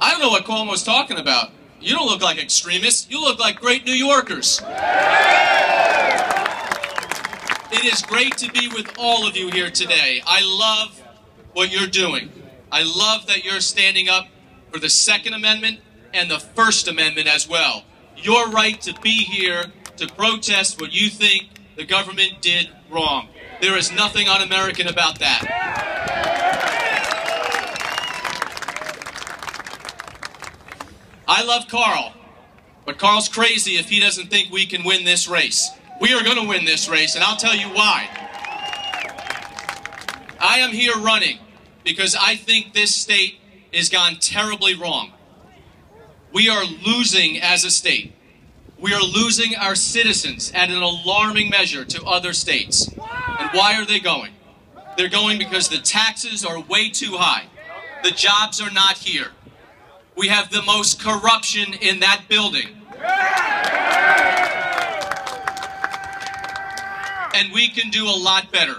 I don't know what Cuomo's talking about. You don't look like extremists. You look like great New Yorkers. It is great to be with all of you here today. I love what you're doing. I love that you're standing up for the Second Amendment and the First Amendment as well. Your right to be here to protest what you think the government did wrong. There is nothing un-American about that. I love Carl, but Carl's crazy if he doesn't think we can win this race. We are going to win this race, and I'll tell you why. I am here running because I think this state has gone terribly wrong. We are losing as a state. We are losing our citizens at an alarming measure to other states. And why are they going? They're going because the taxes are way too high. The jobs are not here. We have the most corruption in that building. And we can do a lot better.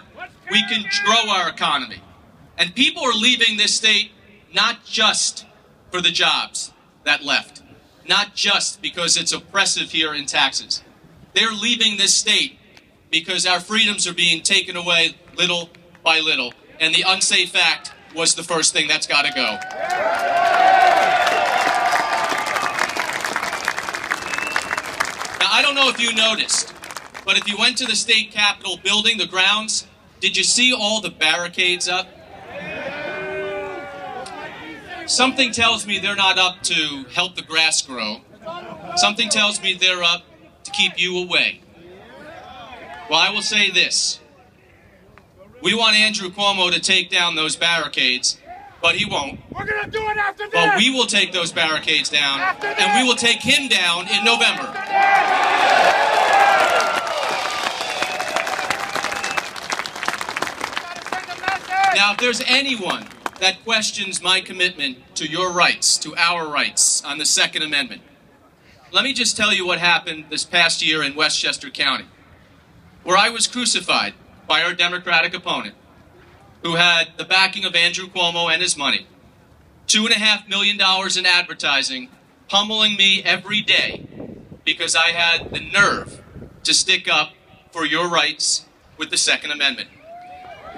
We can grow our economy. And people are leaving this state not just for the jobs that left, not just because it's oppressive here in taxes. They're leaving this state because our freedoms are being taken away little by little. And the unsafe act was the first thing that's got to go. Now, I don't know if you noticed, but if you went to the state capitol building, the grounds, did you see all the barricades up? Something tells me they're not up to help the grass grow. Something tells me they're up to keep you away. Well, I will say this. We want Andrew Cuomo to take down those barricades, but he won't. We're going to do it after this! But we will take those barricades down, and we will take him down in November. Now, if there's anyone that questions my commitment to your rights, to our rights on the Second Amendment, let me just tell you what happened this past year in Westchester County, where I was crucified by our Democratic opponent, who had the backing of Andrew Cuomo and his money, $2.5 million in advertising, pummeling me every day because I had the nerve to stick up for your rights with the Second Amendment.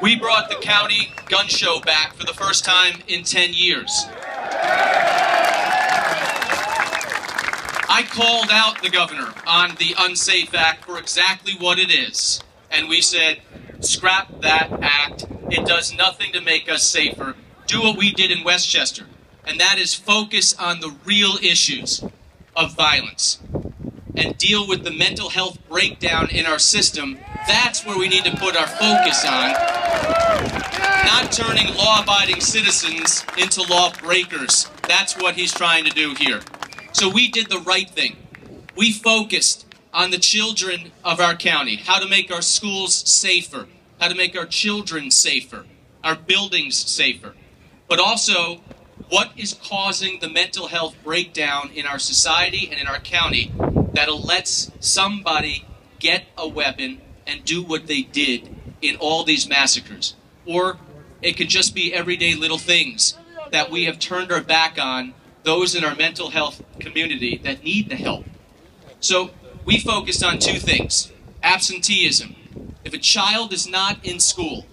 We brought the county gun show back for the first time in 10 years. I called out the governor on the Unsafe Act for exactly what it is. And we said, scrap that act. It does nothing to make us safer. Do what we did in Westchester. And that is focus on the real issues of violence and deal with the mental health breakdown in our system. That's where we need to put our focus on, not turning law-abiding citizens into lawbreakers. That's what he's trying to do here. So we did the right thing. We focused on the children of our county, how to make our schools safer, how to make our children safer, our buildings safer, but also what is causing the mental health breakdown in our society and in our county that lets somebody get a weapon and do what they did in all these massacres. Or it could just be everyday little things that we have turned our back on those in our mental health community that need the help. So we focused on two things. Absenteeism. If a child is not in school,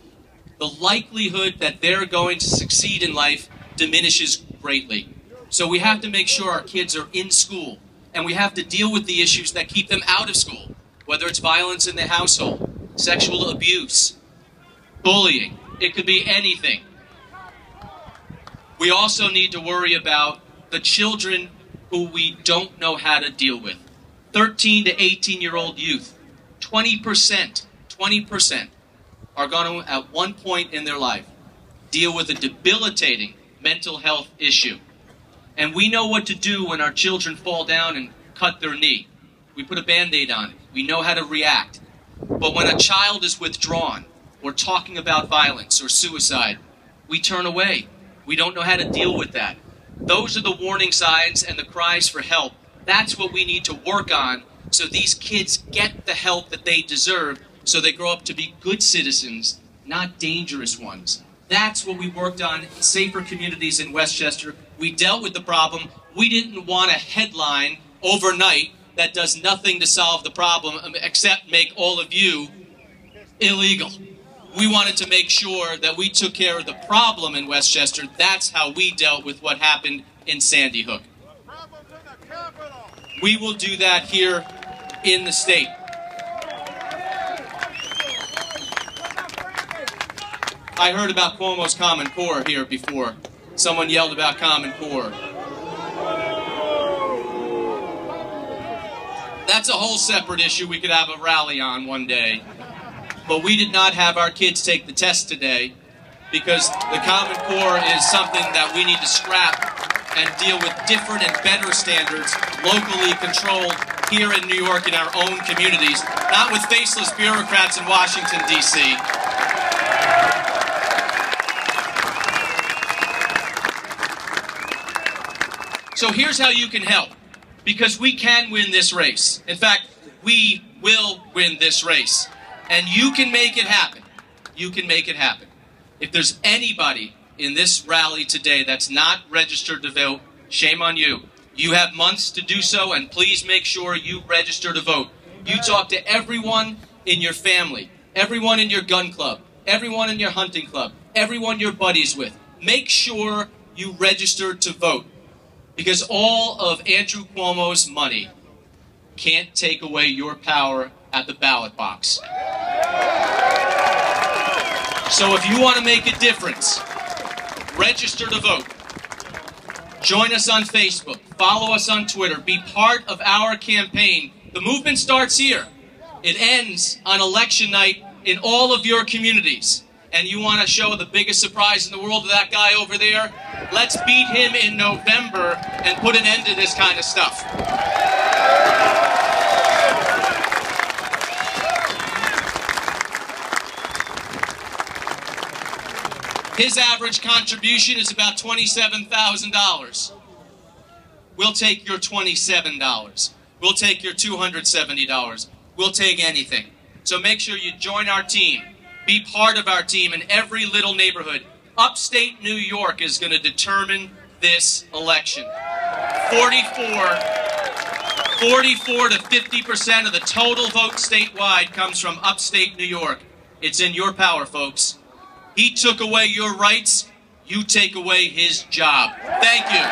the likelihood that they're going to succeed in life diminishes greatly. So we have to make sure our kids are in school, and we have to deal with the issues that keep them out of school, whether it's violence in the household, sexual abuse, bullying. It could be anything. We also need to worry about the children who we don't know how to deal with. 13 to 18-year-old youth, 20% are going to, at one point in their life, deal with a debilitating mental health issue. And we know what to do when our children fall down and cut their knee. We put a Band-Aid on it. We know how to react. But when a child is withdrawn, or talking about violence or suicide, we turn away. We don't know how to deal with that. Those are the warning signs and the cries for help. That's what we need to work on so these kids get the help that they deserve so they grow up to be good citizens, not dangerous ones. That's what we worked on, safer communities in Westchester. We dealt with the problem. We didn't want a headline overnight that does nothing to solve the problem except make all of you illegal. We wanted to make sure that we took care of the problem in Westchester. That's how we dealt with what happened in Sandy Hook. We will do that here in the state. I heard about Cuomo's Common Core here before. Someone yelled about Common Core. That's a whole separate issue we could have a rally on one day. But we did not have our kids take the test today because the Common Core is something that we need to scrap and deal with different and better standards, locally controlled here in New York in our own communities, not with faceless bureaucrats in Washington, D.C. So here's how you can help, because we can win this race. In fact, we will win this race. And you can make it happen. You can make it happen. If there's anybody in this rally today that's not registered to vote, shame on you. You have months to do so, and please make sure you register to vote. You talk to everyone in your family, everyone in your gun club, everyone in your hunting club, everyone you're buddies with. Make sure you register to vote, because all of Andrew Cuomo's money can't take away your power at the ballot box. So if you want to make a difference, register to vote. Join us on Facebook. Follow us on Twitter. Be part of our campaign. The movement starts here. It ends on election night in all of your communities. And you want to show the biggest surprise in the world to that guy over there? Let's beat him in November and put an end to this kind of stuff. His average contribution is about $27,000. We'll take your $27. We'll take your $270. We'll take anything. So make sure you join our team. Be part of our team in every little neighborhood. Upstate New York is going to determine this election. 44 to 50% of the total vote statewide comes from upstate New York. It's in your power, folks. He took away your rights, you take away his job. Thank you.